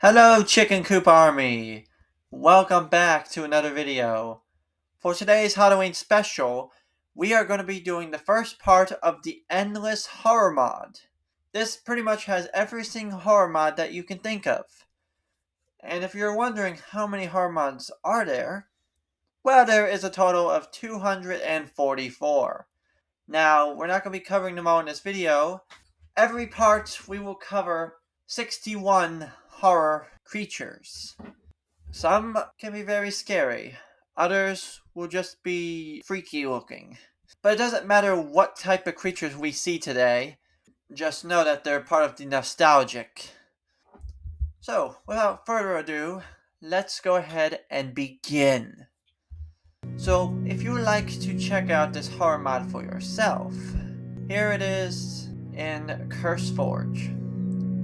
Hello Chicken Coop Army! Welcome back to another video. For today's Halloween special, we are going to be doing the first part of the Endless Horror Mod. This pretty much has every single horror mod that you can think of. And if you're wondering how many horror mods are there, well, there is a total of 244. Now, we're not going to be covering them all in this video. Every part we will cover 61 horror creatures. Some can be very scary, others will just be freaky looking. But it doesn't matter what type of creatures we see today, just know that they're part of the nostalgic. So, without further ado, let's go ahead and begin. So, if you would like to check out this horror mod for yourself, here it is in CurseForge.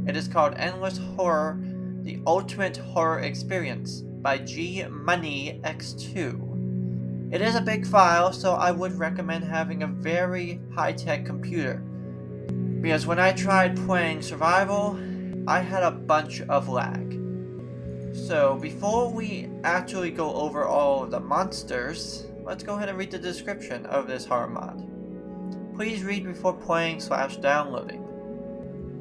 It is called Endless Horror, The Ultimate Horror Experience by GMoneyX2. It is a big file, so I would recommend having a very high-tech computer. Because when I tried playing survival, I had a bunch of lag. So before we actually go over all of the monsters, let's go ahead and read the description of this horror mod. Please read before playing/downloading.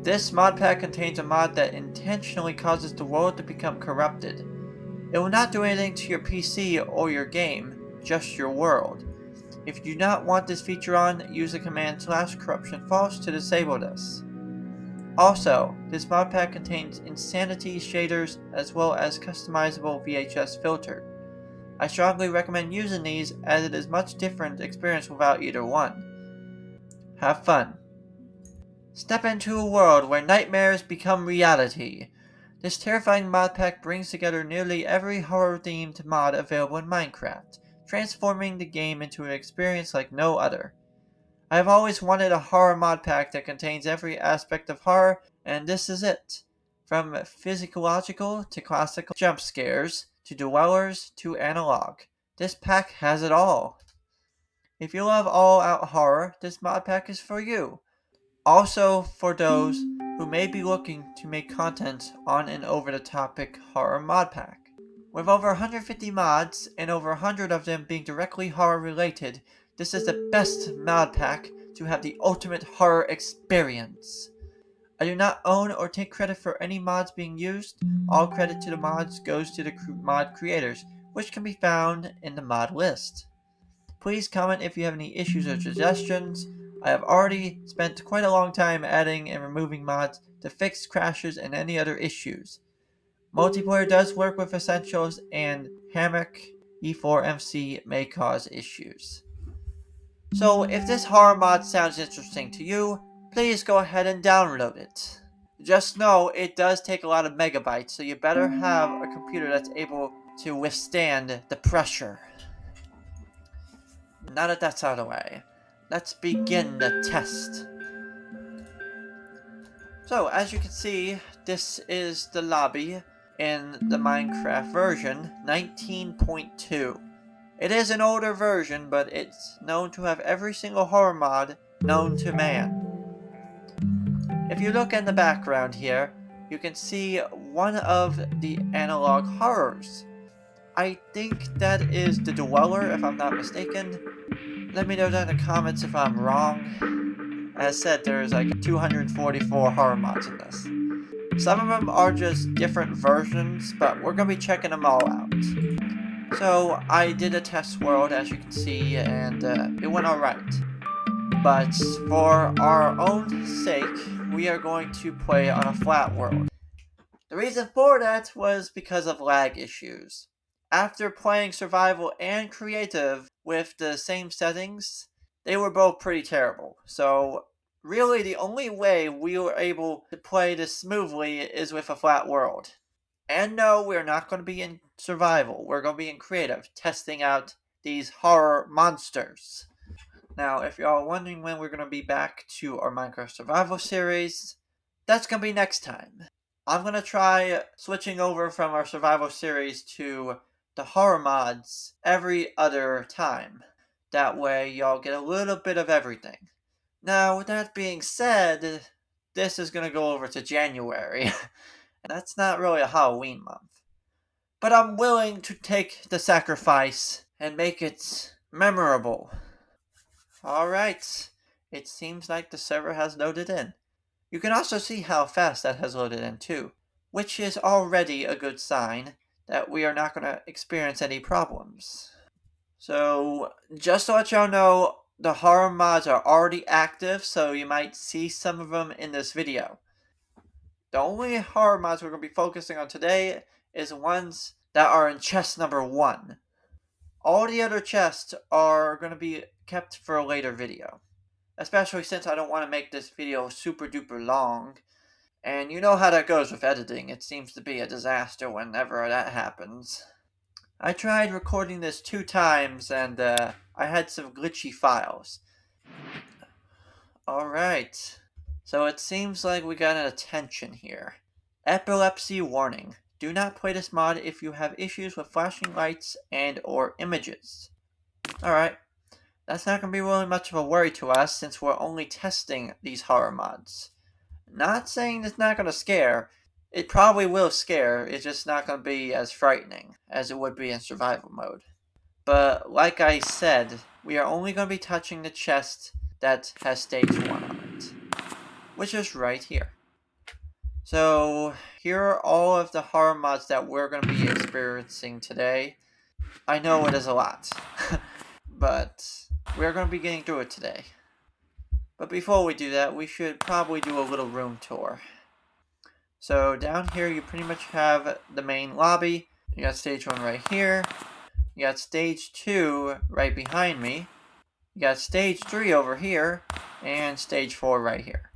This mod pack contains a mod that intentionally causes the world to become corrupted. It will not do anything to your PC or your game, just your world. If you do not want this feature on, use the command /corruption false to disable this. Also, this mod pack contains insanity shaders as well as customizable VHS filter. I strongly recommend using these as it is much different experience without either one. Have fun. Step into a world where nightmares become reality. This terrifying mod pack brings together nearly every horror-themed mod available in Minecraft, transforming the game into an experience like no other. I have always wanted a horror mod pack that contains every aspect of horror, and this is it. From physiological to classical jump scares, to dwellers to analog. This pack has it all. If you love all-out horror, this mod pack is for you. Also for those who may be looking to make content on and over the topic horror mod pack. With over 150 mods and over 100 of them being directly horror related, this is the best mod pack to have the ultimate horror experience. I do not own or take credit for any mods being used. All credit to the mods goes to the mod creators, which can be found in the mod list. Please comment if you have any issues or suggestions. I have already spent quite a long time adding and removing mods to fix crashes and any other issues. Multiplayer does work with essentials, and Hammock E4MC may cause issues. So if this horror mod sounds interesting to you, please go ahead and download it. Just know it does take a lot of megabytes, so you better have a computer that's able to withstand the pressure. Now that that's out of the way, let's begin the test. So, as you can see, this is the lobby in the Minecraft version 19.2. It is an older version, but it's known to have every single horror mod known to man. If you look in the background here, you can see one of the analog horrors. I think that is the Dweller, if I'm not mistaken. Let me know down in the comments if I'm wrong. As said, there's like 244 horror mods in this. Some of them are just different versions, but we're going to be checking them all out. So, I did a test world, as you can see, and it went alright. But for our own sake, we are going to play on a flat world. The reason for that was because of lag issues. After playing survival and creative with the same settings, they were both pretty terrible. So really the only way we were able to play this smoothly is with a flat world. And no, we're not going to be in survival. We're going to be in creative, testing out these horror monsters. Now, if y'all are wondering when we're going to be back to our Minecraft survival series, that's going to be next time. I'm going to try switching over from our survival series to the horror mods every other time. That way y'all get a little bit of everything. Now, with that being said, this is going to go over to January. And that's not really a Halloween month. But I'm willing to take the sacrifice and make it memorable. Alright, it seems like the server has loaded in. You can also see how fast that has loaded in too, which is already a good sign that we are not going to experience any problems. So, just to let y'all know, the horror mods are already active, so you might see some of them in this video. The only horror mods we're going to be focusing on today is ones that are in chest number 1. All the other chests are going to be kept for a later video. Especially since I don't want to make this video super duper long. And you know how that goes with editing. It seems to be a disaster whenever that happens. I tried recording this 2 times and I had some glitchy files. Alright. So it seems like we got an attention here. Epilepsy warning. Do not play this mod if you have issues with flashing lights and or images. Alright. That's not going to be really much of a worry to us since we're only testing these horror mods. Not saying it's not going to scare. It probably will scare, it's just not going to be as frightening as it would be in survival mode. But like I said, we are only going to be touching the chest that has stage 1 on it, which is right here. So here are all of the horror mods that we're going to be experiencing today. I know it is a lot, but we're going to be getting through it today. But before we do that, we should probably do a little room tour. So down here you pretty much have the main lobby. You got stage 1 right here. You got stage 2 right behind me. You got stage 3 over here. And stage 4 right here.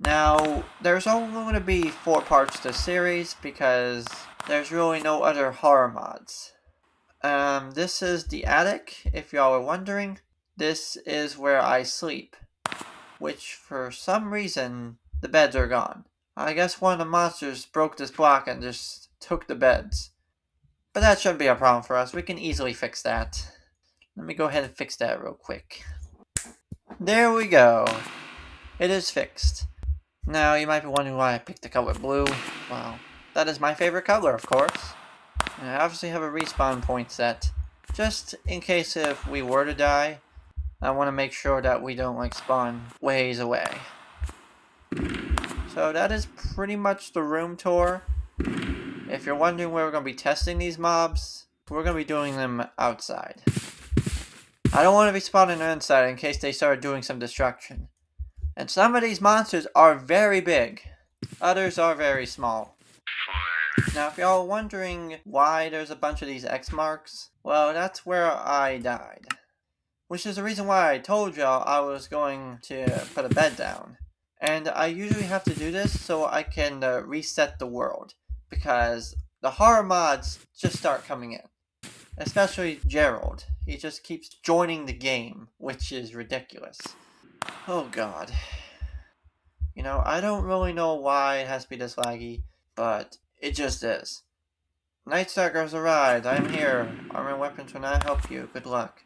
Now, there's only going to be 4 parts to the series because there's really no other horror mods. This is the attic, if y'all are wondering. This is where I sleep, which for some reason, the beds are gone. I guess one of the monsters broke this block and just took the beds. But that shouldn't be a problem for us. We can easily fix that. Let me go ahead and fix that real quick. There we go. It is fixed. Now, you might be wondering why I picked the color blue. Well, that is my favorite color, of course. And I obviously have a respawn point set. Just in case if we were to die, I want to make sure that we don't spawn ways away. So that is pretty much the room tour. If you're wondering where we're going to be testing these mobs, we're going to be doing them outside. I don't want to be spawning inside in case they start doing some destruction. And some of these monsters are very big. Others are very small. Now if y'all are wondering why there's a bunch of these X marks, well that's where I died. Which is the reason why I told y'all I was going to put a bed down. And I usually have to do this so I can reset the world. Because the horror mods just start coming in. Especially Gerald. He just keeps joining the game, which is ridiculous. Oh god. You know, I don't really know why it has to be this laggy, but it just is. Night Stalkers arrived. I am here. Armor and weapons will not help you. Good luck.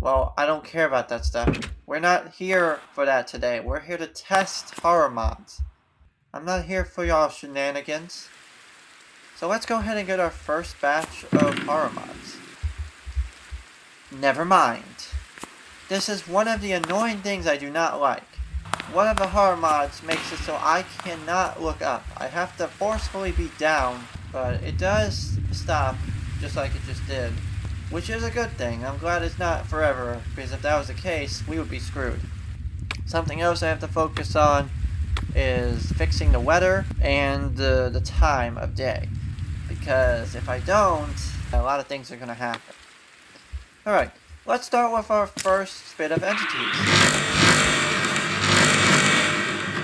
Well, I don't care about that stuff. We're not here for that today. We're here to test horror mods. I'm not here for y'all shenanigans. So let's go ahead and get our first batch of horror mods. Never mind. This is one of the annoying things I do not like. One of the horror mods makes it so I cannot look up. I have to forcefully be down, but it does stop just like it just did. Which is a good thing. I'm glad it's not forever, because if that was the case, we would be screwed. Something else I have to focus on is fixing the weather and the time of day. Because if I don't, a lot of things are going to happen. Alright, let's start with our first bit of entities.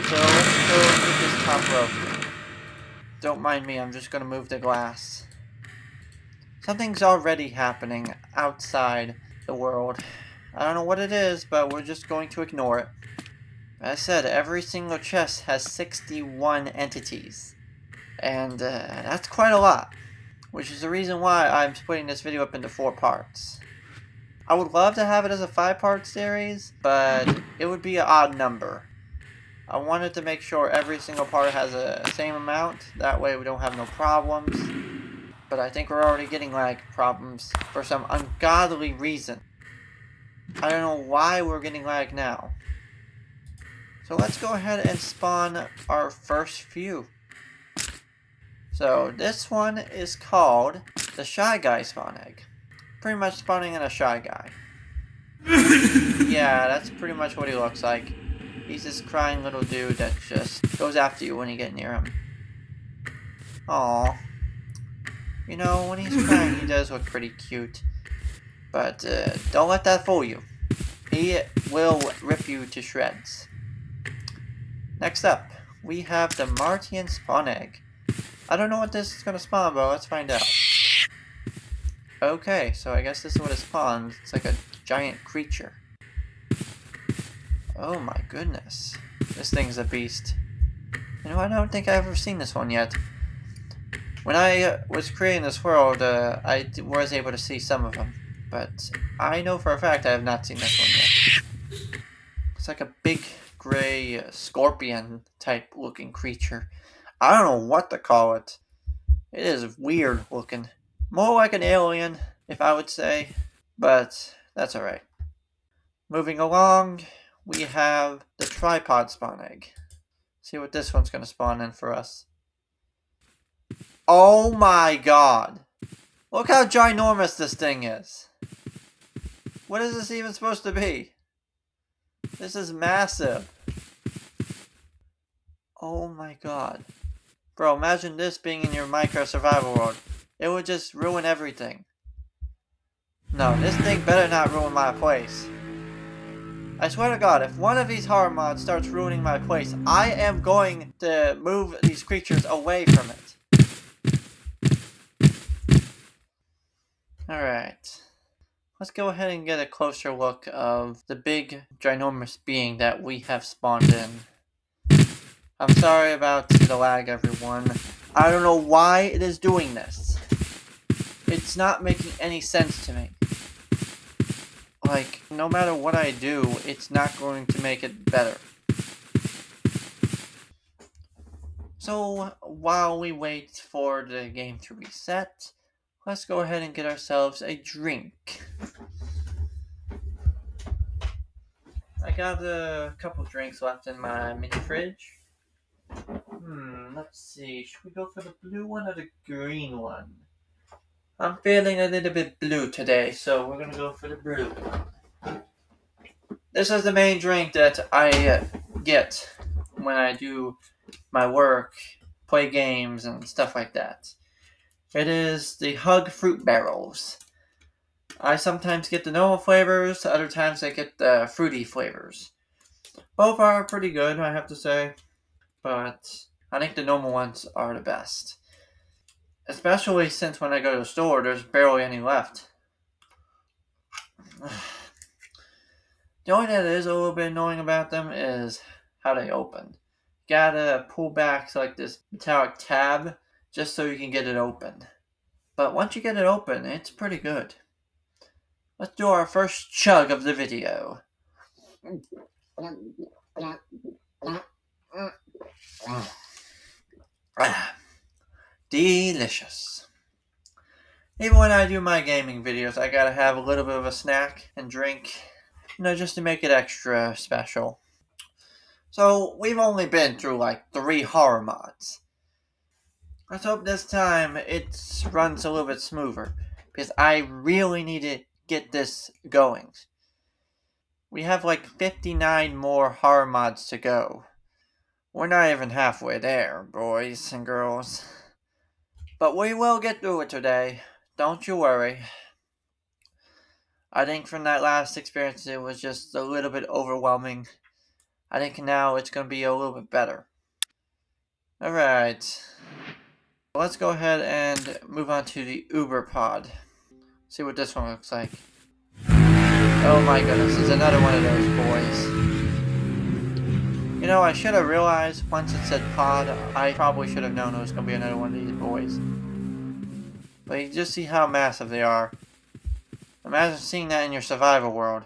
So let's go get this top row. Don't mind me, I'm just going to move the glass. Something's already happening outside the world. I don't know what it is, but we're just going to ignore it. As I said, every single chest has 61 entities. And that's quite a lot. Which is the reason why I'm splitting this video up into 4 parts. I would love to have it as a 5-part series, but it would be an odd number. I wanted to make sure every single part has a same amount. That way we don't have no problems. But I think we're already getting lag problems for some ungodly reason. I don't know why we're getting lag now. So let's go ahead and spawn our first few. So this one is called the Shy Guy spawn egg. Pretty much spawning in a Shy Guy. Yeah, that's pretty much what he looks like. He's this crying little dude that just goes after you when you get near him. Aww. You know, when he's crying, he does look pretty cute. But don't let that fool you. He will rip you to shreds. Next up, we have the Martian spawn egg. I don't know what this is going to spawn, but let's find out. Okay, so I guess this is what it spawns. It's like a giant creature. Oh my goodness. This thing's a beast. You know, I don't think I've ever seen this one yet. When I was creating this world, I was able to see some of them. But I know for a fact I have not seen this one yet. It's like a big gray scorpion type looking creature. I don't know what to call it. It is weird looking. More like an alien, if I would say. But that's alright. Moving along, we have the tripod spawn egg. See what this one's going to spawn in for us. Oh my god. Look how ginormous this thing is. What is this even supposed to be? This is massive. Oh my god. Bro, imagine this being in your Minecraft survival world. It would just ruin everything. No, this thing better not ruin my place. I swear to god, if one of these horror mods starts ruining my place, I am going to move these creatures away from it. Alright. Let's go ahead and get a closer look of the big, ginormous being that we have spawned in. I'm sorry about the lag, everyone. I don't know why it is doing this. It's not making any sense to me. Like, no matter what I do, it's not going to make it better. So, while we wait for the game to reset, let's go ahead and get ourselves a drink. I got a couple drinks left in my mini fridge. Let's see. Should we go for the blue one or the green one? I'm feeling a little bit blue today, so we're gonna go for the blue one. This is the main drink that I get when I do my work, play games, and stuff like that. It is the Hug Fruit Barrels. I sometimes get the normal flavors, other times I get the fruity flavors. Both are pretty good, I have to say, but I think the normal ones are the best. Especially since when I go to the store, there's barely any left. The only thing that is a little bit annoying about them is how they open. You gotta pull back to like this metallic tab just so you can get it open. But once you get it open, it's pretty good. Let's do our first chug of the video. Delicious. Even when I do my gaming videos, I gotta have a little bit of a snack and drink, just to make it extra special. So, we've only been through like 3 horror mods. Let's hope this time it runs a little bit smoother, because I really need to get this going. We have like 59 more horror mods to go. We're not even halfway there, boys and girls. But we will get through it today. Don't you worry. I think from that last experience it was just a little bit overwhelming. I think now it's going to be a little bit better. Alright. Let's go ahead and move on to the Uber pod. See what this one looks like. Oh my goodness, it's another one of those boys. I should have realized once it said pod, I probably should have known it was going to be another one of these boys. But you just see how massive they are. Imagine seeing that in your survival world.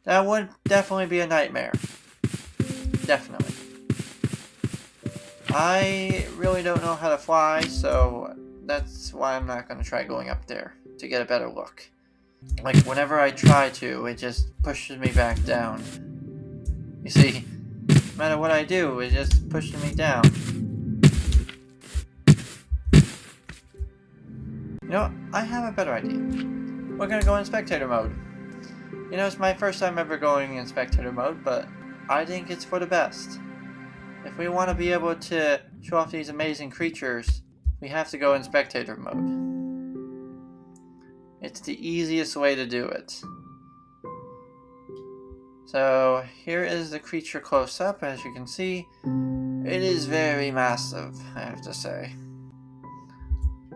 That would definitely be a nightmare. Definitely. I really don't know how to fly, so that's why I'm not going to try going up there to get a better look. Like, whenever I try to, it just pushes me back down. You see, no matter what I do, it just pushes me down. You know, I have a better idea. We're going to go in spectator mode. You know, it's my first time ever going in spectator mode, but I think it's for the best. If we want to be able to show off these amazing creatures, we have to go in spectator mode. It's the easiest way to do it. So here is the creature close up. As you can see, it is very massive, I have to say.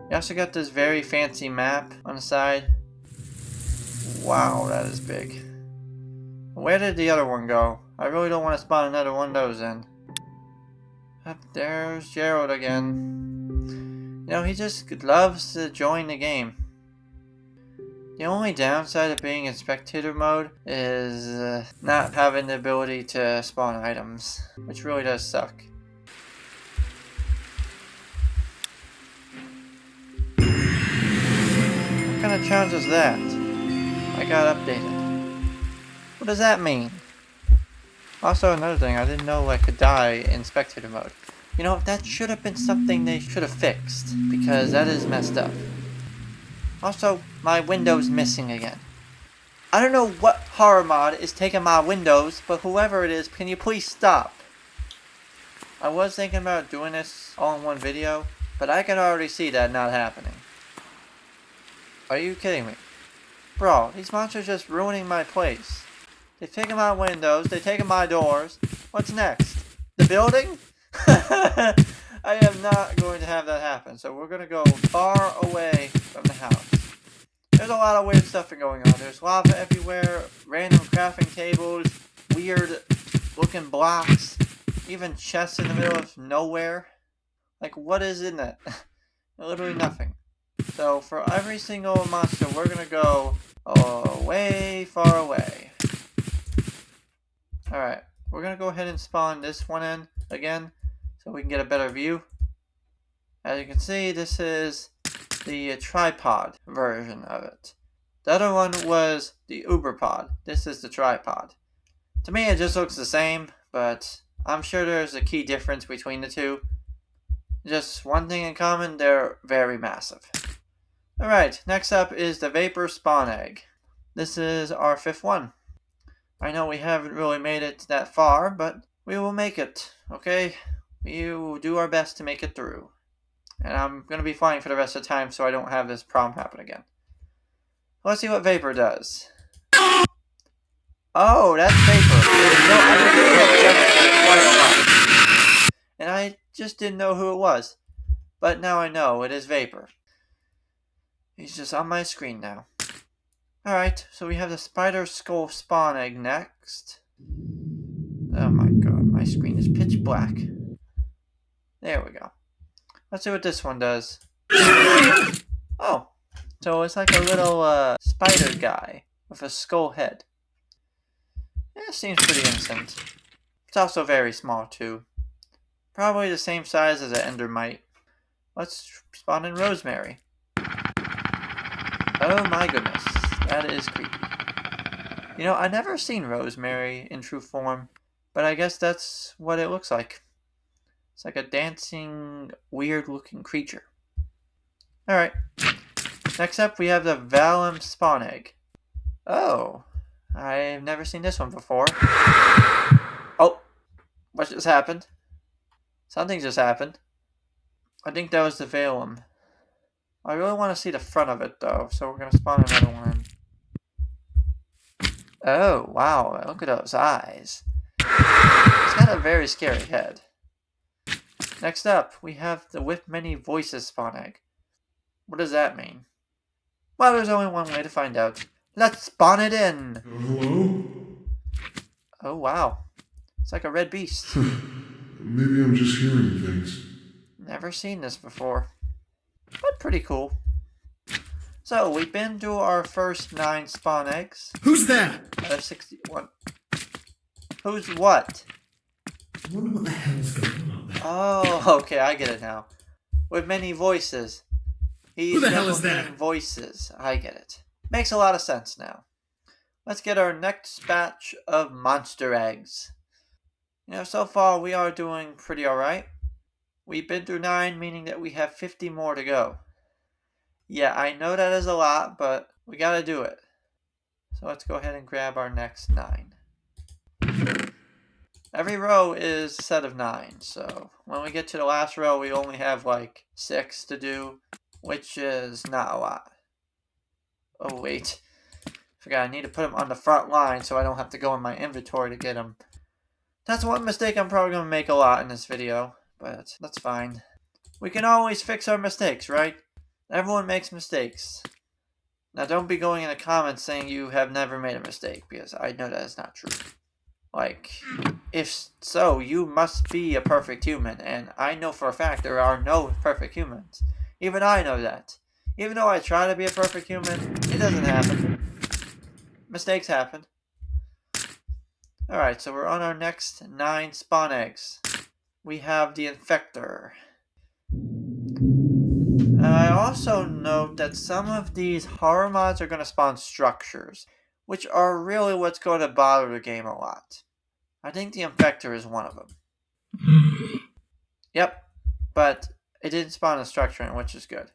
You also got this very fancy map on the side. Wow, that is big. Where did the other one go? I really don't want to spawn another one of those in. Up there's Gerald again. You know, he just loves to join the game. The only downside of being in spectator mode is not having the ability to spawn items, which really does suck. What kind of challenge is that? I got updated. What does that mean? Also, another thing, I didn't know I could die in spectator mode. You know, that should have been something they should have fixed, because that is messed up. Also, my window's missing again. I don't know what horror mod is taking my windows, but whoever it is, can you please stop? I was thinking about doing this all in one video, but I can already see that not happening. Are you kidding me? Bro, these monsters are just ruining my place. They've taken my windows, they've taken my doors. What's next? The building? I am not going to have that happen, so we're going to go far away from the house. There's a lot of weird stuff going on. There's lava everywhere, random crafting tables, weird looking blocks, even chests in the middle of nowhere. Like, what is in that? Literally nothing. So for every single monster, we're going to go way far away. Alright, we're going to go ahead and spawn this one in again, so we can get a better view. As you can see, this is the tripod version of it. The other one was the Uberpod. This is the tripod. To me, it just looks the same, but I'm sure there's a key difference between the two. Just one thing in common, they're very massive. Alright, next up is the Vapor Spawn Egg. This is our 5th one. I know we haven't really made it that far, but we will make it, okay? We will do our best to make it through. And I'm going to be flying for the rest of the time so I don't have this problem happen again. Let's see what Vapor does. Oh, that's Vapor. No, I've been doing it quite a lot. And I just didn't know who it was. But now I know, it is Vapor. He's just on my screen now. Alright, so we have the Spider Skull Spawn Egg next. Oh my god, my screen is pitch black. There we go. Let's see what this one does. Oh, so it's like a little spider guy with a skull head. Yeah, seems pretty innocent. It's also very small too. Probably the same size as an endermite. Let's spawn in Rosemary. Oh my goodness, that is creepy. You know, I've never seen Rosemary in true form, but I guess that's what it looks like. It's like a dancing, weird-looking creature. Alright. Next up, we have the Vellum Spawn Egg. Oh. I've never seen this one before. Oh. What just happened? Something just happened. I think that was the Vellum. I really want to see the front of it, though, so we're going to spawn another one in. Oh, wow. Look at those eyes. It's got a very scary head. Next up, we have the With Many Voices Spawn Egg. What does that mean? Well, there's only one way to find out. Let's spawn it in! Hello? Oh, wow. It's like a red beast. Maybe I'm just hearing things. Never seen this before. But pretty cool. So, we've been through our first 9 spawn eggs. Who's that? Out of 61. Who's what? I wonder what the hell's going on out there. Oh, okay, I get it now. With many voices. He's Who the hell is replicating that? voices. I get it. Makes a lot of sense now. Let's get our next batch of monster eggs. So far we are doing pretty alright. We've been through 9, meaning that we have 50 more to go. Yeah, I know that is a lot, but we gotta do it. So let's go ahead and grab our next 9. Every row is a set of 9, so when we get to the last row, we only have like 6 to do, which is not a lot. Oh, wait. Forgot I need to put them on the front line so I don't have to go in my inventory to get them. That's one mistake I'm probably going to make a lot in this video, but that's fine. We can always fix our mistakes, right? Everyone makes mistakes. Now don't be going in the comments saying you have never made a mistake, because I know that is not true. Like, if so, you must be a perfect human, and I know for a fact there are no perfect humans. Even I know that. Even though I try to be a perfect human, it doesn't happen. Mistakes happen. Alright, so we're on our next 9 spawn eggs. We have the Infector. I also note that some of these horror mods are going to spawn structures, which are really what's going to bother the game a lot. I think the Infector is one of them. Yep, but it didn't spawn a structure in, which is good.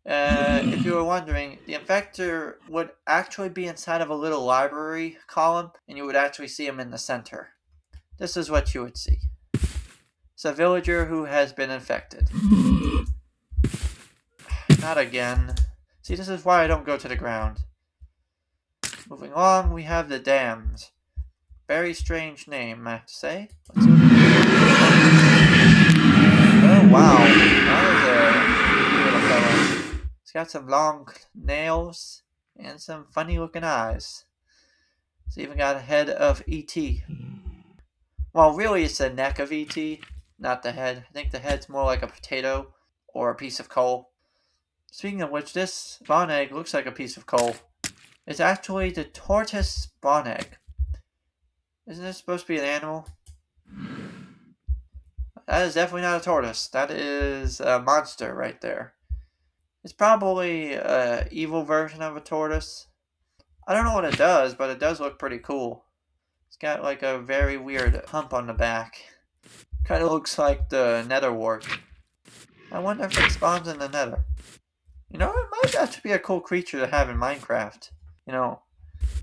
If you were wondering, the Infector would actually be inside of a little library column, and you would actually see him in the center. This is what you would see. It's a villager who has been infected. Not again. See, this is why I don't go to the ground. Moving along, we have the Damned. Very strange name, I have to say. Let's see what oh, wow. That is a little fella. He's got some long nails and some funny looking eyes. He's even got a head of E.T. Well, really it's the neck of E.T., not the head. I think the head's more like a potato or a piece of coal. Speaking of which, this spawn egg looks like a piece of coal. It's actually the tortoise spawn egg. Isn't this supposed to be an animal? That is definitely not a tortoise. That is a monster right there. It's probably an evil version of a tortoise. I don't know what it does, but it does look pretty cool. It's got like a very weird hump on the back. Kind of looks like the nether wart. I wonder if it spawns in the nether. It might actually be a cool creature to have in Minecraft.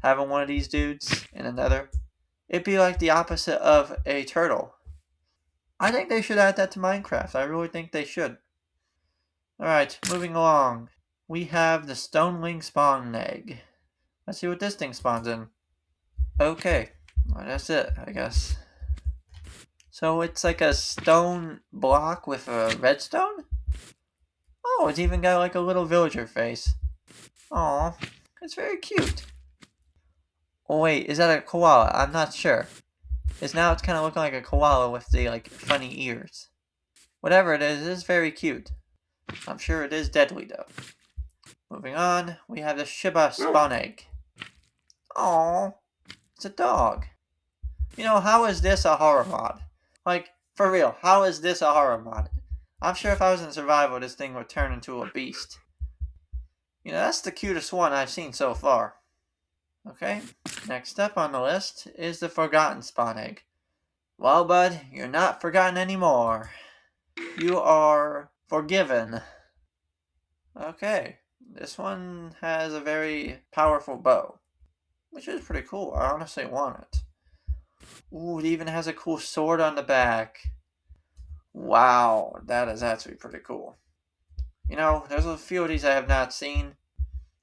Having one of these dudes in the nether. It'd be like the opposite of a turtle. I think they should add that to Minecraft. I really think they should. Alright, moving along. We have the Stoneling spawn egg. Let's see what this thing spawns in. Okay, well, that's it, I guess. So it's like a stone block with a redstone? Oh, it's even got like a little villager face. Aw, it's very cute. Oh wait, is that a koala? I'm not sure. It's kind of looking like a koala with the like funny ears. Whatever it is very cute. I'm sure it is deadly though. Moving on, we have the Shiba spawn egg. Aww, it's a dog. How is this a horror mod? Like, for real, how is this a horror mod? I'm sure if I was in survival, this thing would turn into a beast. That's the cutest one I've seen so far. Okay, next up on the list is the Forgotten spawn egg. Well, bud, you're not forgotten anymore. You are forgiven. Okay, this one has a very powerful bow, which is pretty cool. I honestly want it. Ooh, it even has a cool sword on the back. Wow, that is actually pretty cool. There's a few of these I have not seen,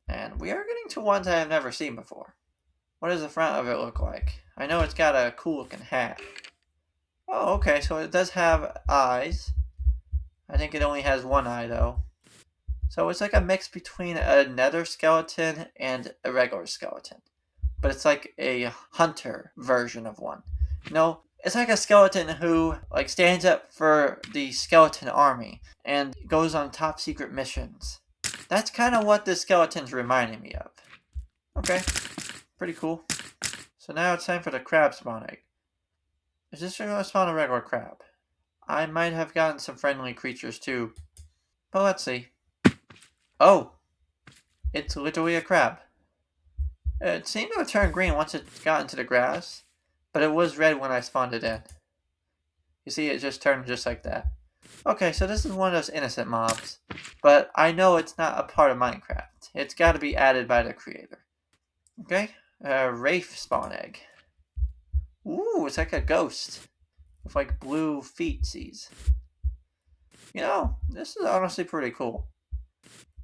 and we are getting to ones I have never seen before. What does the front of it look like? I know it's got a cool looking hat. Oh, okay, so it does have eyes. I think it only has one eye though. So it's like a mix between a nether skeleton and a regular skeleton. But it's like a hunter version of one. It's like a skeleton who stands up for the skeleton army and goes on top secret missions. That's kind of what this skeleton's reminding me of. Okay, pretty cool. So now it's time for the crab spawn egg. Is this going to spawn a regular crab? I might have gotten some friendly creatures too. But let's see. Oh! It's literally a crab. It seemed to have turned green once it got into the grass, but it was red when I spawned it in. You see, it just turned just like that. Okay, so this is one of those innocent mobs, but I know it's not a part of Minecraft. It's got to be added by the creator. Okay, Wraith spawn egg. Ooh, it's like a ghost with like blue feetsies. You know, this is honestly pretty cool.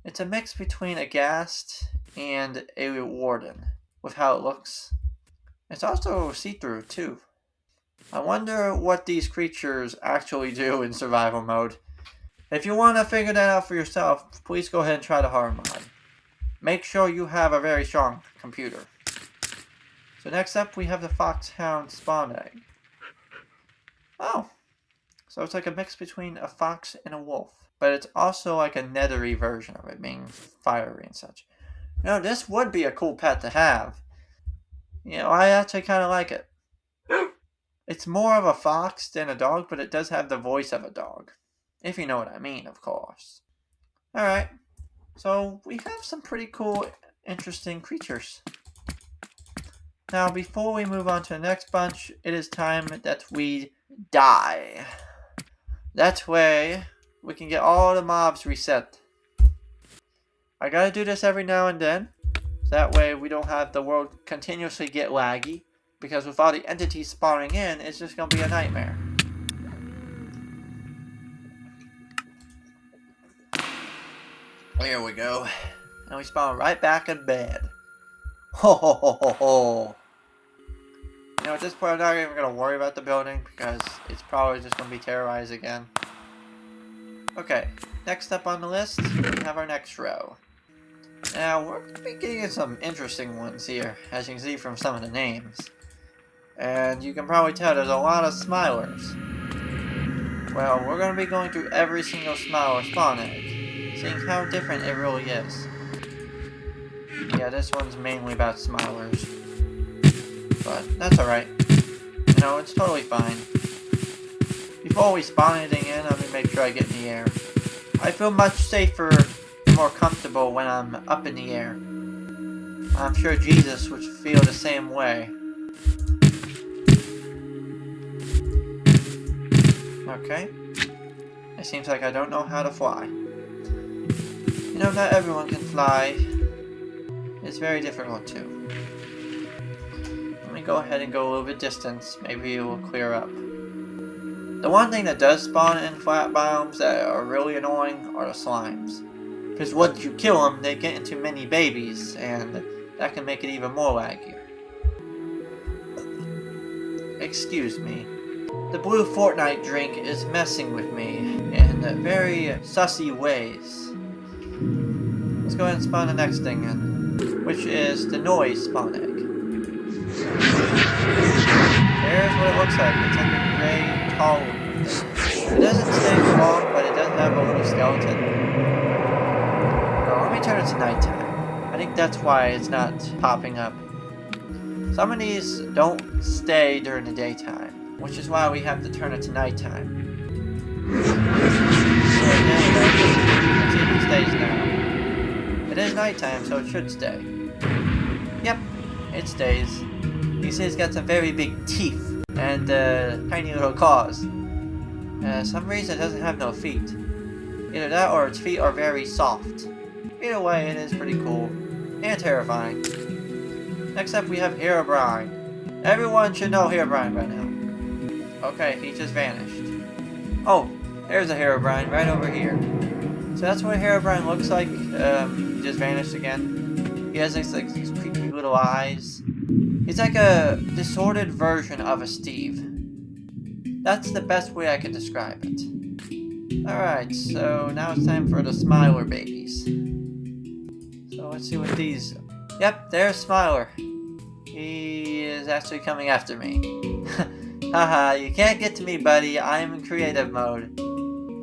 It's a mix between a ghast and a warden with how it looks. It's also see-through too. I wonder what these creatures actually do in survival mode. If you want to figure that out for yourself, please go ahead and try the hard mod. Make sure you have a very strong computer. So next up we have the foxhound spawn egg. Oh, so it's like a mix between a fox and a wolf. But it's also like a nethery version of it, being fiery and such. You know, this would be a cool pet to have. You know, I actually kind of like it. It's more of a fox than a dog, but it does have the voice of a dog. If you know what I mean, of course. Alright, so we have some pretty cool, interesting creatures. Now, before we move on to the next bunch, it is time that we die. That way, we can get all the mobs reset. I gotta do this every now and then, so that way we don't have the world continuously get laggy, because with all the entities spawning in, it's just gonna be a nightmare. There we go. And we spawn right back in bed. Ho ho ho ho ho. You know, at this point I'm not even gonna worry about the building, because it's probably just gonna be terrorized again. Okay, next up on the list, we have our next row. Now, we're going to be getting some interesting ones here, as you can see from some of the names. And you can probably tell there's a lot of smilers. Well, we're going to be going through every single smiler spawn egg, seeing how different it really is. Yeah, this one's mainly about smilers. But that's alright. You know, it's totally fine. Before we spawn anything in, let me make sure I get in the air. I feel much safer and more comfortable when I'm up in the air. I'm sure Jesus would feel the same way. Okay. It seems like I don't know how to fly. You know, not everyone can fly. It's very difficult too. Let me go ahead and go a little bit distance. Maybe it will clear up. The one thing that does spawn in flat biomes that are really annoying are the slimes. Because once you kill them, they get into many babies, and that can make it even more laggier. Excuse me. The blue Fortnite drink is messing with me in very sussy ways. Let's go ahead and spawn the next thing in, which is the noise spawn egg. There's what it looks like. It's like a gray, tall thing. It doesn't stay for long, but it does have a little skeleton. Now, let me turn it to nighttime. I think that's why it's not popping up. Some of these don't stay during the daytime, which is why we have to turn it to nighttime. Let's see if it stays now. It is nighttime, so it should stay. Yep, it stays. You see it's got some very big teeth and tiny little claws. Some reason it doesn't have no feet. Either that or its feet are very soft. Either way, it is pretty cool and terrifying. Next up, we have Herobrine. Everyone should know Herobrine by now. Okay, he just vanished. Oh, there's a Herobrine right over here. So that's what Herobrine looks like. He just vanished again. He has these creepy little eyes. He's like a disordered version of a Steve. That's the best way I can describe it. Alright, so now it's time for the Smiler babies. So let's see what these... Yep, there's Smiler. He is actually coming after me. Haha, you can't get to me, buddy. I am in creative mode.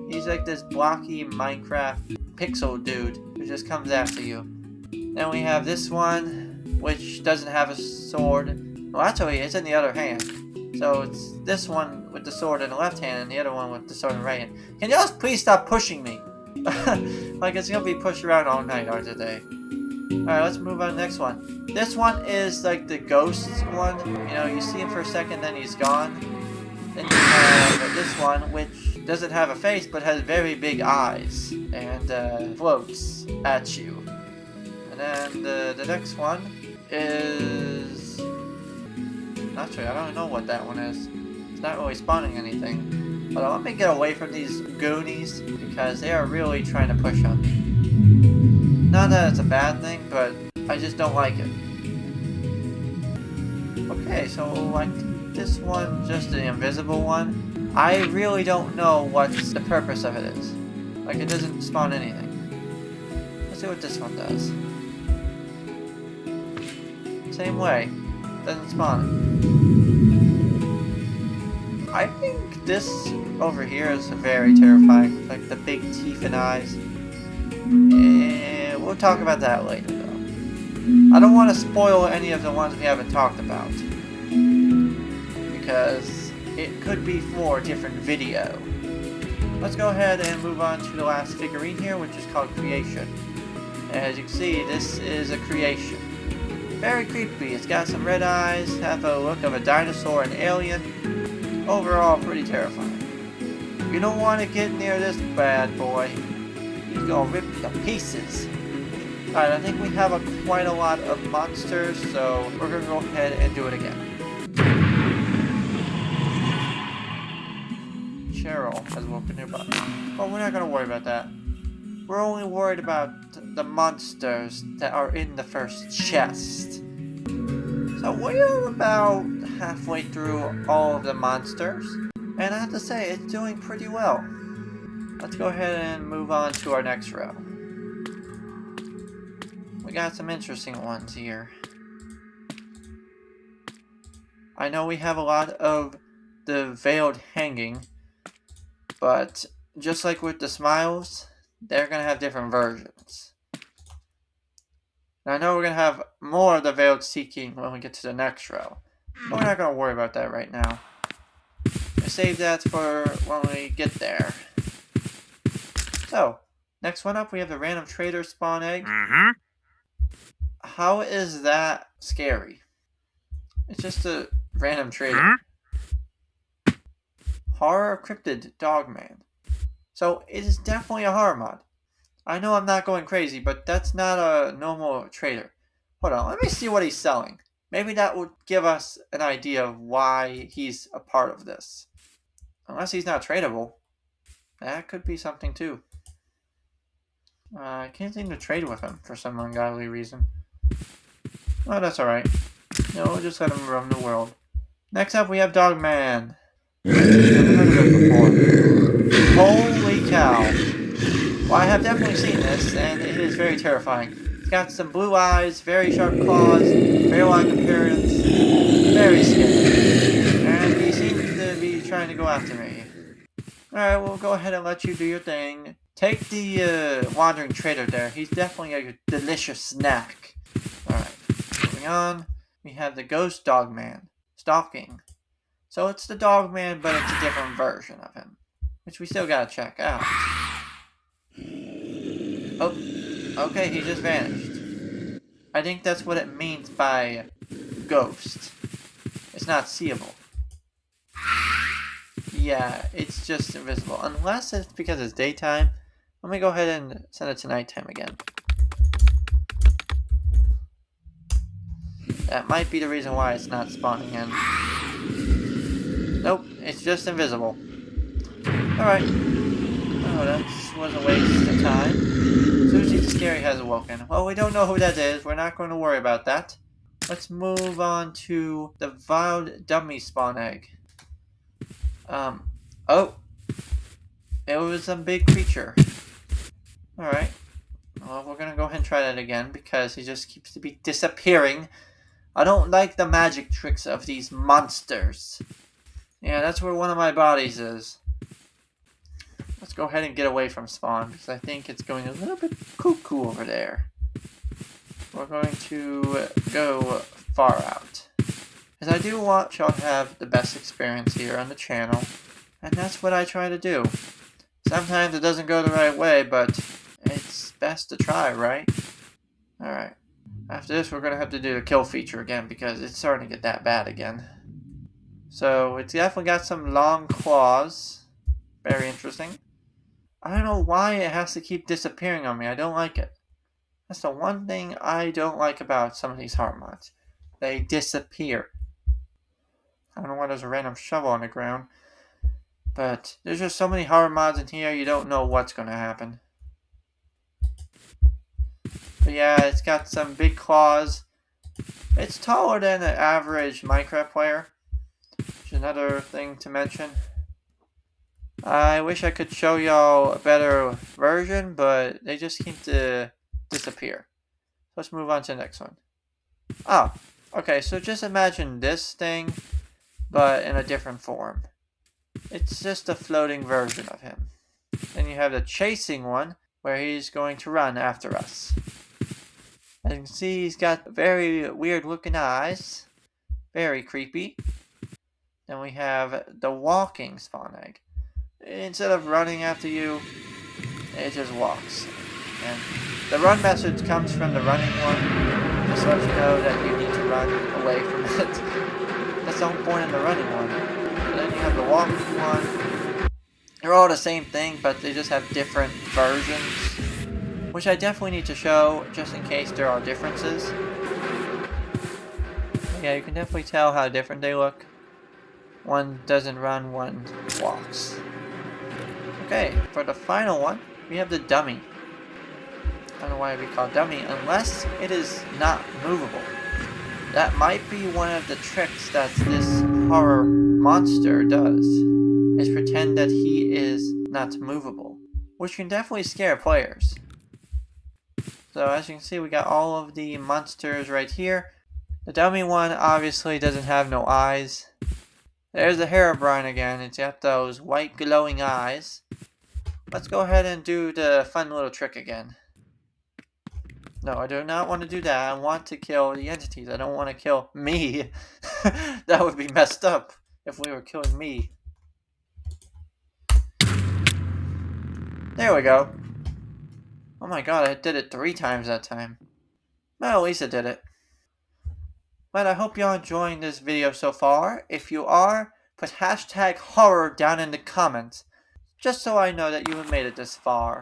He's like this blocky Minecraft pixel dude who just comes after you. Then we have this one, which doesn't have a sword. Well, actually, it's in the other hand. So it's this one with the sword in the left hand and the other one with the sword in the right hand. Can you just please stop pushing me? Like it's gonna be pushed around all night or today. Alright, let's move on to the next one. This one is like the ghost one. You know, you see him for a second, then he's gone. Then you have this one, which doesn't have a face, but has very big eyes. And floats at you. And then the next one is... not sure, I don't know what that one is. It's not really spawning anything. But let me get away from these goonies, because they are really trying to push on me. Not that it's a bad thing, but I just don't like it. Okay, so like this one, just the invisible one, I really don't know what the purpose of it is. Like it doesn't spawn anything. Let's see what this one does. Same way, doesn't spawn. I think this over here is very terrifying, like the big teeth and eyes. We'll talk about that later, though. I don't want to spoil any of the ones we haven't talked about, because it could be for a different video. Let's go ahead and move on to the last figurine here, which is called Creation. As you can see, this is a creation. Very creepy. It's got some red eyes, have a look of a dinosaur and alien. Overall, pretty terrifying. You don't want to get near this bad boy. He's gonna rip you to pieces. Alright, I think we have quite a lot of monsters, so we're gonna go ahead and do it again. Cheryl has woken her butt. Well, we're not gonna worry about that. We're only worried about the monsters that are in the first chest. So we're about halfway through all of the monsters, and I have to say, it's doing pretty well. Let's go ahead and move on to our next row. We got some interesting ones here. I know we have a lot of the veiled hanging, but just like with the smiles, they're going to have different versions. And I know we're going to have more of the veiled seeking when we get to the next row, but we're not going to worry about that right now. I save that for when we get there. So, next one up, we have the random trader spawn egg. How is that scary? It's just a random trader. Horror cryptid dogman. So, it is definitely a horror mod. I know I'm not going crazy, but that's not a normal trader. Hold on, let me see what he's selling. Maybe that would give us an idea of why he's a part of this. Unless he's not tradable. That could be something too. I can't seem to trade with him for some ungodly reason. Oh, that's alright. No, we'll just let him roam the world. Next up, we have Dogman. Never heard of it before. Holy cow. Well, I have definitely seen this, and it is very terrifying. It's got some blue eyes, very sharp claws, very long appearance, very scary. And he seems to be trying to go after me. Alright, we'll go ahead and let you do your thing. Take the wandering trader there. He's definitely a delicious snack. Alright, moving on. We have the ghost dogman. Stalking. So it's the dogman, but it's a different version of him. Which we still gotta check out. Oh, okay, he just vanished. I think that's what it means by ghost. It's not seeable. Yeah, it's just invisible. Unless it's because it's daytime. Let me go ahead and send it to nighttime again. That might be the reason why it's not spawning in. Nope, it's just invisible. Alright. Oh, that was a waste of time. Susie the Scary has awoken. Well, we don't know who that is. We're not going to worry about that. Let's move on to the Vowed Dummy Spawn Egg. Oh. It was a big creature. Alright. Well, we're going to go ahead and try that again because he just keeps to be disappearing. I don't like the magic tricks of these monsters. Yeah, that's where one of my bodies is. Let's go ahead and get away from spawn because I think it's going a little bit cuckoo over there. We're going to go far out. Because I do want y'all to have the best experience here on the channel. And that's what I try to do. Sometimes it doesn't go the right way, but it's best to try, right? Alright. After this, we're going to have to do the kill feature again because it's starting to get that bad again. So, it's definitely got some long claws. Very interesting. I don't know why it has to keep disappearing on me. I don't like it. That's the one thing I don't like about some of these hard mods. They disappear. I don't know why there's a random shovel on the ground. But there's just so many hard mods in here, you don't know what's going to happen. But yeah, it's got some big claws. It's taller than an average Minecraft player, which is another thing to mention. I wish I could show y'all a better version, but they just seem to disappear. Let's move on to the next one. Oh, okay, so just imagine this thing, but in a different form. It's just a floating version of him. Then you have the chasing one, where he's going to run after us. As you can see, he's got very weird looking eyes. Very creepy. Then we have the walking spawn egg. Instead of running after you, it just walks. And the run message comes from the running one. Just let you know that you need to run away from it. That's the whole point of the running one. And then you have the walking one. They're all the same thing, but they just have different versions, which I definitely need to show just in case there are differences. Yeah, you can definitely tell how different they look. One doesn't run, one walks. Okay, for the final one, we have the dummy. I don't know why we call it dummy, unless it is not movable. That might be one of the tricks that this horror monster does, is pretend that he is not movable, which can definitely scare players. So as you can see, we got all of the monsters right here. The dummy one obviously doesn't have no eyes. There's the Herobrine again. It's got those white glowing eyes. Let's go ahead and do the fun little trick again. No, I do not want to do that. I want to kill the entities. I don't want to kill me. That would be messed up if we were killing me. There we go. Oh my god, I did it 3 times that time. Well, at least I did it. But I hope y'all enjoying this video so far. If you are, put hashtag horror down in the comments, just so I know that you have made it this far.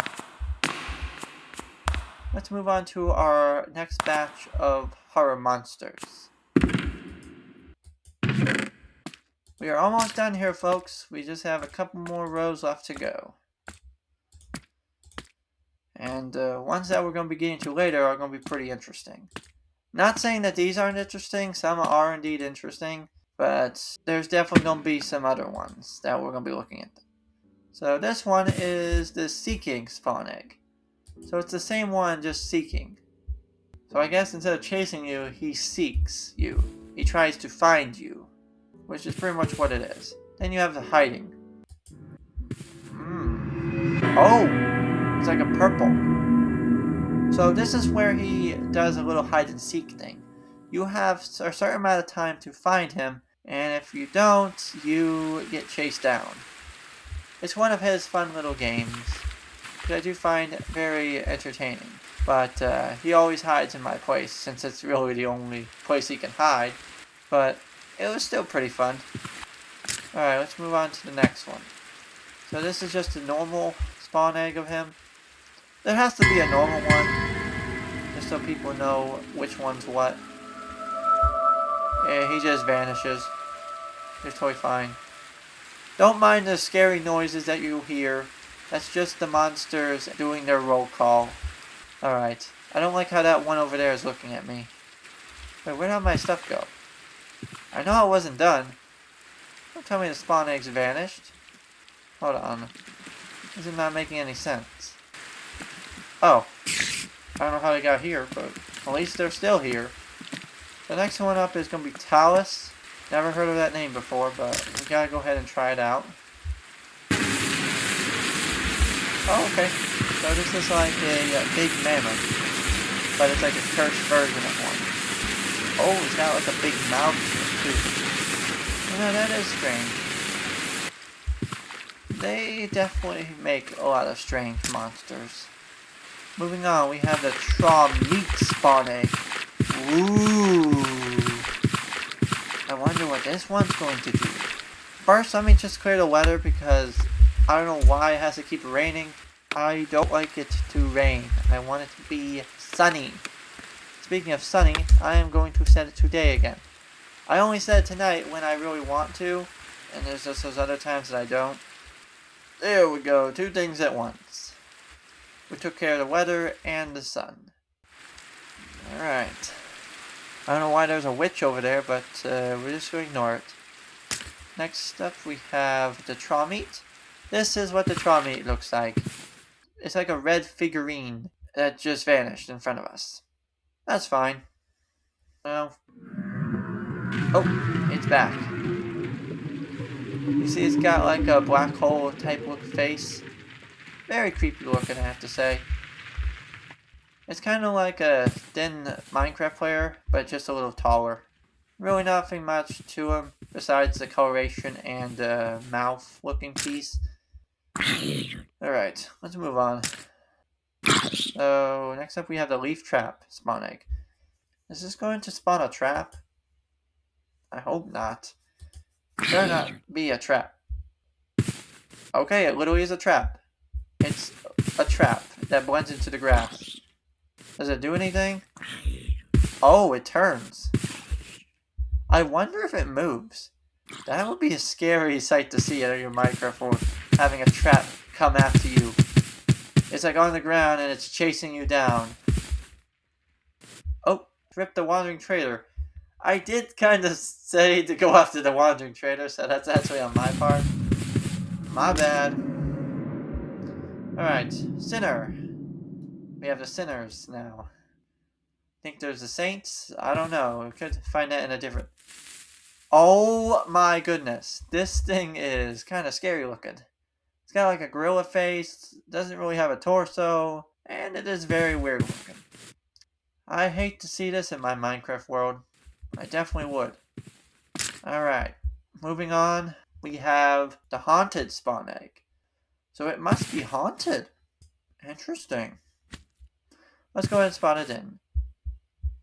Let's move on to our next batch of horror monsters. We are almost done here, folks. We just have a couple more rows left to go. And ones that we're going to be getting to later are going to be pretty interesting. Not saying that these aren't interesting, some are indeed interesting, but there's definitely going to be some other ones that we're going to be looking at. So this one is the Seeking spawn egg. So it's the same one, just seeking. So I guess instead of chasing you, he seeks you. He tries to find you, which is pretty much what it is. Then you have the hiding. Oh, it's like a purple. So this is where he does a little hide and seek thing. You have a certain amount of time to find him, and if you don't, you get chased down. It's one of his fun little games, which I do find very entertaining. But he always hides in my place, since it's really the only place he can hide. But it was still pretty fun. Alright, let's move on to the next one. So this is just a normal spawn egg of him. There has to be a normal one, just so people know which one's what. Yeah, he just vanishes. It's totally fine. Don't mind the scary noises that you hear. That's just the monsters doing their roll call. Alright. I don't like how that one over there is looking at me. Wait, where did my stuff go? I know I wasn't done. Don't tell me the spawn eggs vanished. Hold on. This is not making any sense. Oh. I don't know how they got here, but at least they're still here. The next one up is going to be Talus. Never heard of that name before, but we gotta go ahead and try it out. Oh, okay. So this is like a big mammoth, but it's like a cursed version of one. Oh, it's got like a big mouth. That is strange. They definitely make a lot of strange monsters. Moving on, we have the meat spawn egg. Ooh. I wonder what this one's going to do. First, let me just clear the weather because I don't know why it has to keep raining. I don't like it to rain. I want it to be sunny. Speaking of sunny, I am going to set it today again. I only set it tonight when I really want to, and there's just those other times that I don't. There we go, 2 things at once. We took care of the weather and the sun. Alright. I don't know why there's a witch over there, but we're just going to ignore it. Next up we have the traw meat. This is what the traw meat looks like. It's like a red figurine that just vanished in front of us. That's fine. Well. Oh, it's back. You see it's got like a black hole type look face. Very creepy looking, I have to say. It's kind of like a thin Minecraft player, but just a little taller. Really nothing much to him besides the coloration and mouth looking piece. Alright, let's move on. So, next up we have the leaf trap spawn egg. Is this going to spawn a trap? I hope not. It better not be a trap. Okay, it literally is a trap. It's a trap that blends into the grass. Does it do anything? Oh, it turns. I wonder if it moves. That would be a scary sight to see out of your Minecraft world, having a trap come after you. It's like on the ground and it's chasing you down. Oh, rip the wandering trader. I did kind of say to go after the wandering trader, so that's actually on my part. My bad. Alright, sinner. We have the sinners now. Think there's the saints? I don't know. We could find that in a different... Oh my goodness. This thing is kind of scary looking. It's got like a gorilla face, doesn't really have a torso, and it is very weird looking. I hate to see this in my Minecraft world. I definitely would. Alright, moving on. We have the haunted spawn egg. So it must be haunted. Interesting. Let's go ahead and spawn it in.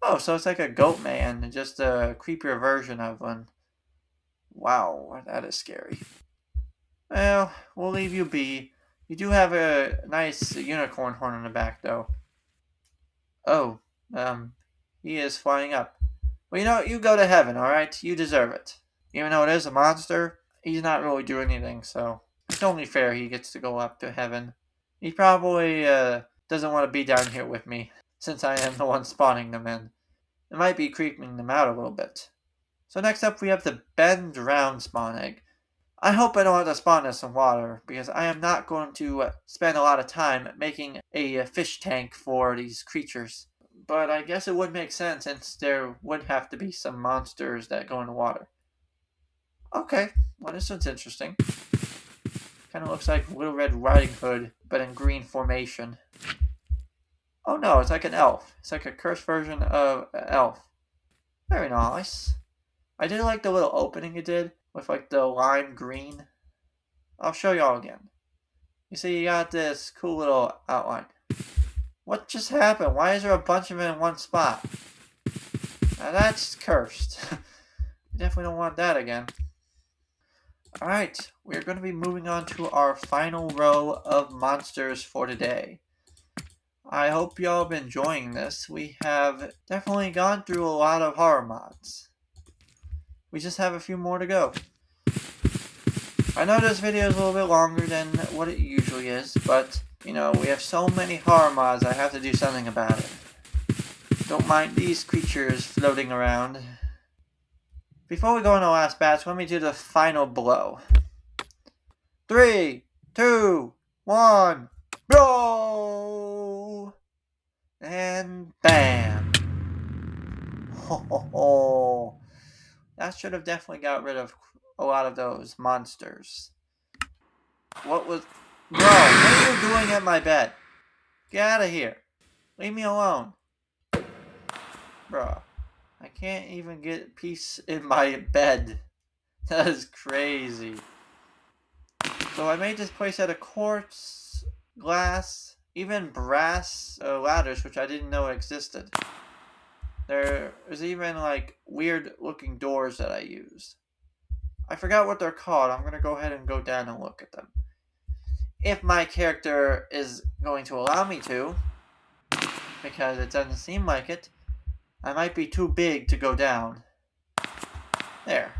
Oh, so it's like a goat man, just a creepier version of one. Wow, that is scary. Well, we'll leave you be. You do have a nice unicorn horn on the back, though. Oh, he is flying up. Well, you know, you go to heaven, alright? You deserve it. Even though it is a monster, he's not really doing anything, so it's only fair he gets to go up to heaven. He probably doesn't want to be down here with me, since I am the one spawning them in. It might be creeping them out a little bit. So next up we have the bend round spawn egg. I hope I don't have to spawn this in water, because I am not going to spend a lot of time making a fish tank for these creatures. But I guess it would make sense since there would have to be some monsters that go in the water. Okay, well this one's interesting. Kind of looks like Little Red Riding Hood, but in green formation. Oh no, it's like an elf. It's like a cursed version of an elf. Very nice. I did like the little opening it did with like the lime green. I'll show y'all again. You see, you got this cool little outline. What just happened? Why is there a bunch of them in one spot? Now that's cursed. You definitely don't want that again. Alright, we're going to be moving on to our final row of monsters for today. I hope y'all have been enjoying this. We have definitely gone through a lot of horror mods. We just have a few more to go. I know this video is a little bit longer than what it usually is, but, you know, we have so many horror mods, I have to do something about it. Don't mind these creatures floating around. Before we go on the last batch, let me do the final blow. 3, 2, 1, blow! And bam! Ho ho ho! That should have definitely got rid of a lot of those monsters. What was... Bro, what are you doing at my bed? Get out of here. Leave me alone. Bro. I can't even get peace in my bed. That is crazy. So I made this place out of quartz, glass, even brass ladders, which I didn't know existed. There's even like weird looking doors that I use. I forgot what they're called. I'm gonna go ahead and go down and look at them. If my character is going to allow me to, because it doesn't seem like it, I might be too big to go down. There.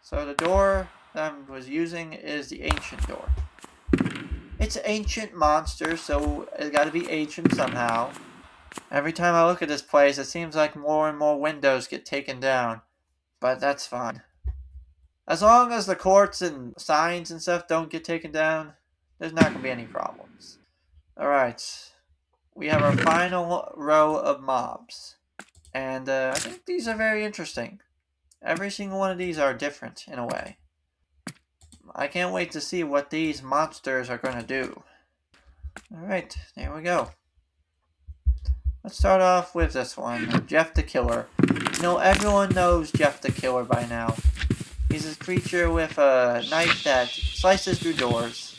So the door that I was using is the ancient door. It's an ancient monster, so it's gotta be ancient somehow. Every time I look at this place, it seems like more and more windows get taken down. But that's fine. As long as the courts and signs and stuff don't get taken down, there's not gonna be any problems. Alright. We have our final row of mobs. And I think these are very interesting. Every single one of these are different in a way. I can't wait to see what these monsters are going to do. Alright, there we go. Let's start off with this one, Jeff the Killer. You know, everyone knows Jeff the Killer by now. He's a creature with a knife that slices through doors.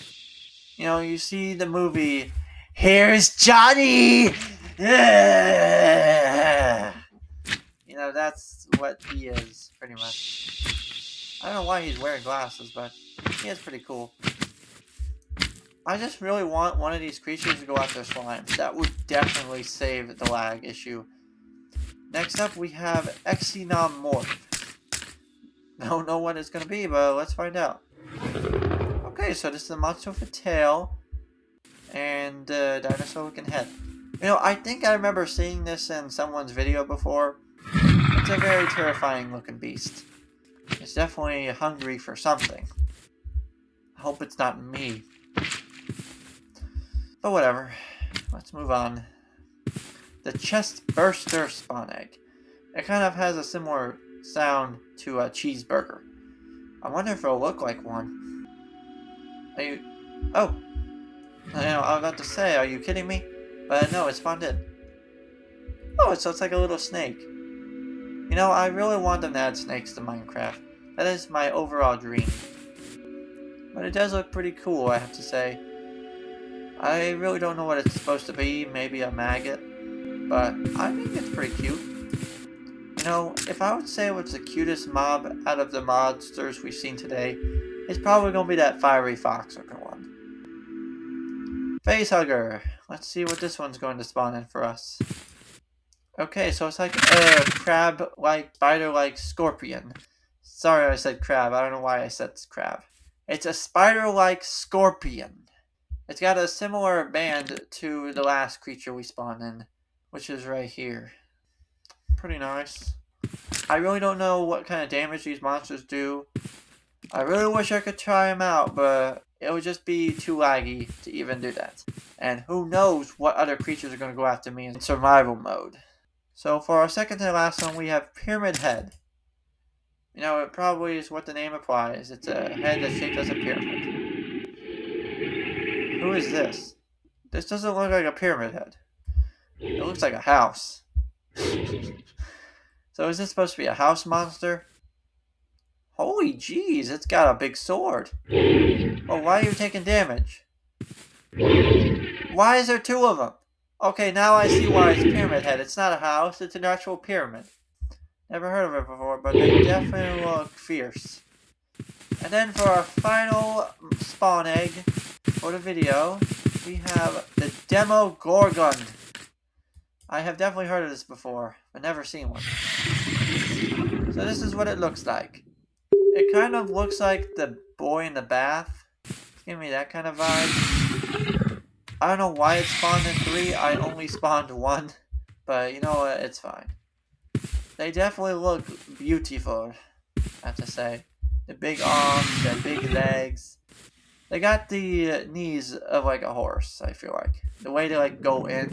You know, you see the movie, Here's Johnny! You know, that's what he is, pretty much. I don't know why he's wearing glasses, but he is pretty cool. I just really want one of these creatures to go after slimes. That would definitely save the lag issue. Next up, we have Xenomorph. I don't know what it's going to be, but let's find out. Okay, so this is a monster with a tail and a dinosaur looking head. You know, I think I remember seeing this in someone's video before. It's a very terrifying looking beast. It's definitely hungry for something. I hope it's not me. But whatever. Let's move on. The Chest Burster Spawn Egg. It kind of has a similar sound to a cheeseburger. I wonder if it'll look like one. Are you... Oh! You know, I was about to say, are you kidding me? But no, it spawned in. Oh, so it's like a little snake. You know, I really want them to add snakes to Minecraft. That is my overall dream. But it does look pretty cool, I have to say. I really don't know what it's supposed to be. Maybe a maggot. But I think it's pretty cute. You know, if I would say what's the cutest mob out of the monsters we've seen today, it's probably going to be that fiery fox looking one. Facehugger. Let's see what this one's going to spawn in for us. Okay, so it's like a crab-like, spider-like scorpion. Sorry I said crab. I don't know why I said crab. It's a spider-like scorpion. It's got a similar band to the last creature we spawned in, which is right here. Pretty nice. I really don't know what kind of damage these monsters do. I really wish I could try them out, but it would just be too laggy to even do that. And who knows what other creatures are going to go after me in survival mode. So for our second to last one, we have Pyramid Head. You know, it probably is what the name implies. It's a head that's shaped as a pyramid. Who is this? This doesn't look like a pyramid head. It looks like a house. So is this supposed to be a house monster? Holy jeez, it's got a big sword. Oh, why are you taking damage? Why is there two of them? Okay, now I see why it's Pyramid Head. It's not a house, it's an actual pyramid. Never heard of it before, but they definitely look fierce. And then for our final spawn egg for the video, we have the Demogorgon. I have definitely heard of this before, but never seen one. So this is what it looks like. It kind of looks like the boy in the bath. Give me that kind of vibe. I don't know why it spawned in 3. I only spawned 1. But you know what? It's fine. They definitely look beautiful, I have to say. The big arms, the big legs. They got the knees of like a horse, I feel like. The way they like go in.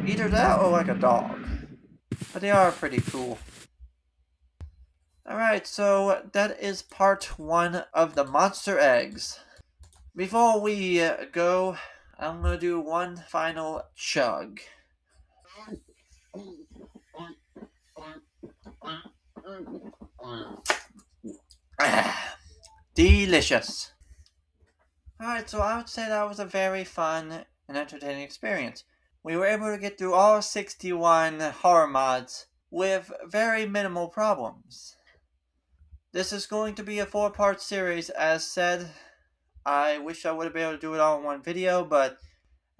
Either that or like a dog. But they are pretty cool. Alright, so that is part 1 of the monster eggs. Before we go, I'm going to do one final chug. Delicious. Alright, so I would say that was a very fun and entertaining experience. We were able to get through all 61 horror mods with very minimal problems. This is going to be a 4-part series, as said. I wish I would have been able to do it all in one video, but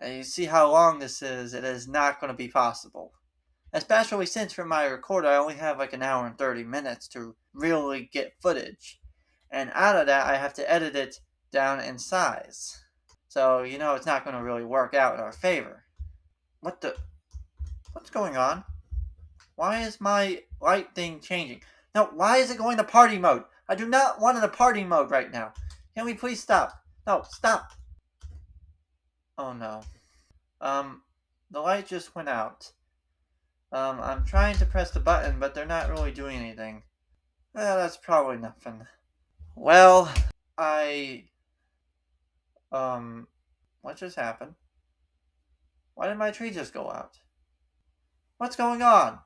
you see how long this is, it is not going to be possible. Especially since for my recorder I only have like an hour and 30 minutes to really get footage. And out of that I have to edit it down in size. So, it's not going to really work out in our favor. What's going on? Why is my light thing changing? No, why is it going to party mode? I do not want it to party mode right now. Can we please stop? No, stop. Oh no. The light just went out. I'm trying to press the button, but they're not really doing anything. That's probably nothing. Well, what just happened? Why did my tree just go out? What's going on?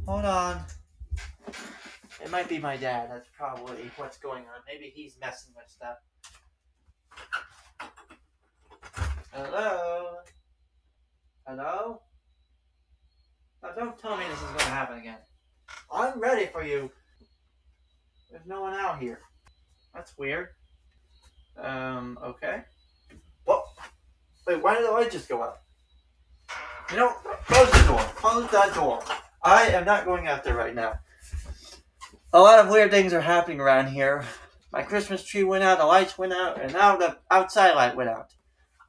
Hold on. It might be my dad. That's probably what's going on. Maybe he's messing with stuff. Hello? Hello? Now don't tell me this is going to happen again. I'm ready for you. There's no one out here. That's weird. Okay. Whoa. Wait, why did the light just go out? Close the door. Close that door. I am not going out there right now. A lot of weird things are happening around here. My Christmas tree went out, the lights went out, and now the outside light went out.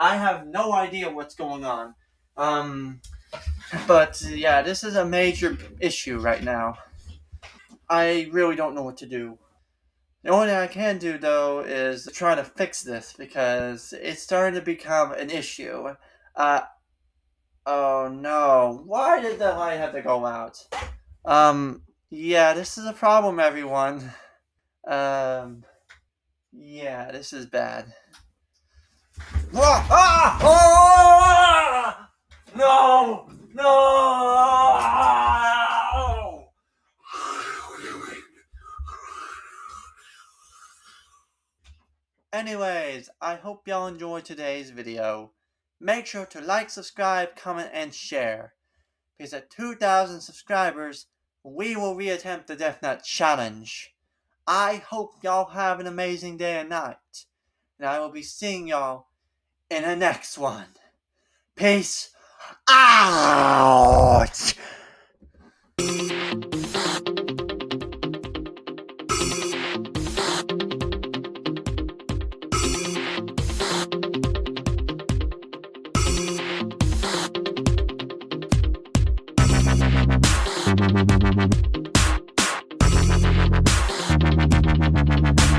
I have no idea what's going on. But yeah, this is a major issue right now. I really don't know what to do. The only thing I can do, though, is try to fix this, because it's starting to become an issue. Oh no. Why did the light have to go out? Yeah, this is a problem, everyone. Yeah, this is bad. No! No! Anyways, I hope y'all enjoyed today's video. Make sure to like, subscribe, comment, and share. Because at 2,000 subscribers, we will reattempt the Death Nut Challenge. I hope y'all have an amazing day and night. And I will be seeing y'all in the next one. Peace out!